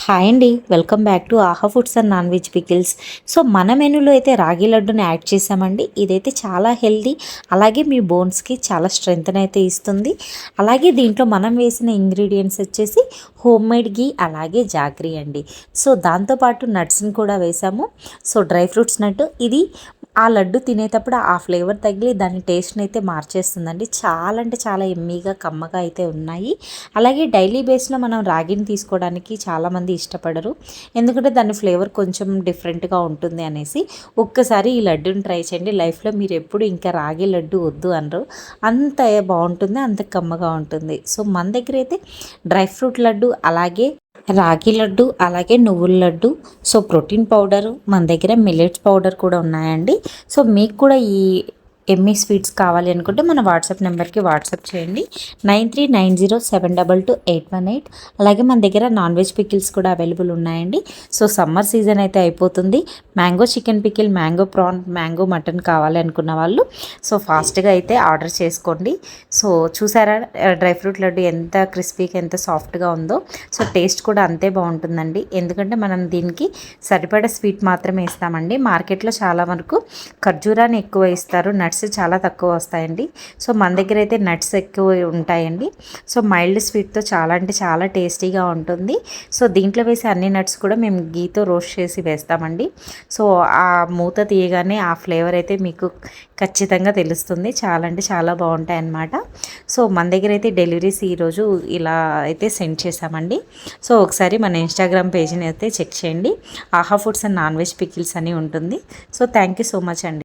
Hi అండి, welcome back to ఆహా foods and non veg pickles. So మన మెనూలో అయితే రాగి లడ్డుని యాడ్ చేసామండి. ఇదైతే చాలా హెల్దీ, అలాగే మీ బోన్స్కి చాలా స్ట్రెంగ్త్ని అయితే ఇస్తుంది. అలాగే దీంట్లో మనం వేసిన ఇంగ్రీడియంట్స్ వచ్చేసి హోమ్ మేడ్ గీ, అలాగే జాగ్రీ అండి. సో దాంతోపాటు నట్స్ని కూడా వేసాము. సో డ్రై ఫ్రూట్స్ నట్టు ఇది ఆ లడ్డు తినేటప్పుడు ఆ ఫ్లేవర్ తగిలి దాని టేస్ట్ని అయితే మార్చేస్తుందండి. చాలా అంటే చాలా ఎమ్మీగా కమ్మగా అయితే ఉన్నాయి. అలాగే డైలీ బేస్లో మనం రాగిని తీసుకోవడానికి చాలామంది ఇష్టపడరు, ఎందుకంటే దాని ఫ్లేవర్ కొంచెం డిఫరెంట్గా ఉంటుంది అనేసి. ఒక్కసారి ఈ లడ్డుని ట్రై చేయండి, లైఫ్లో మీరు ఎప్పుడు ఇంకా రాగి లడ్డు వద్దు అనరు. అంత బాగుంటుంది, అంత కమ్మగా ఉంటుంది. సో మన దగ్గర అయితే డ్రై ఫ్రూట్ లడ్డు, అలాగే రాగి లడ్డు, అలాగే నువ్వుల లడ్డు, సో ప్రోటీన్ పౌడరు, మన దగ్గర మిల్లెట్స్ పౌడర్ కూడా ఉన్నాయండి. సో మీకు కూడా ఈ ఎమ్మీ స్వీట్స్ కావాలి అనుకుంటే మన వాట్సాప్ నెంబర్కి వాట్సాప్ చేయండి, 9390722818. అలాగే మన దగ్గర నాన్ వెజ్ పికిల్స్ కూడా అవైలబుల్ ఉన్నాయండి. సో సమ్మర్ సీజన్ అయితే అయిపోతుంది. Mango chicken pickle, mango prawn, mango mutton కావాలి అనుకున్న వాళ్ళు సో ఫాస్ట్గా అయితే ఆర్డర్ చేసుకోండి. సో చూసారా డ్రై ఫ్రూట్ లడ్డు ఎంత క్రిస్పీగా, ఎంత సాఫ్ట్గా ఉందో. సో టేస్ట్ కూడా అంతే బాగుంటుందండి, ఎందుకంటే మనం దీనికి సరిపడా స్వీట్ మాత్రమే ఇస్తామండి. మార్కెట్లో చాలా వరకు ఖర్జూరాన్ని ఎక్కువ ఇస్తారు, నట్స్ చాలా తక్కువ వస్తాయండి. సో మన దగ్గర అయితే నట్స్ ఎక్కువ ఉంటాయండి. సో మైల్డ్ స్వీట్తో చాలా అంటే చాలా టేస్టీగా ఉంటుంది. సో దీంట్లో వేసే అన్ని నట్స్ కూడా మేము గీతో రోస్ట్ చేసి వేస్తామండి. సో ఆ మూత తీయగానే ఆ ఫ్లేవర్ అయితే మీకు ఖచ్చితంగా తెలుస్తుంది. చాలా అంటే చాలా బాగుంటాయి అన్నమాట. సో మన దగ్గర అయితే డెలివరీస్ ఈరోజు ఇలా అయితే సెండ్ చేసామండి. సో ఒకసారి మన ఇన్స్టాగ్రామ్ పేజ్ని అయితే చెక్ చేయండి, ఆహా foods and non veg pickles అని ఉంటుంది. So thank you so much అండి.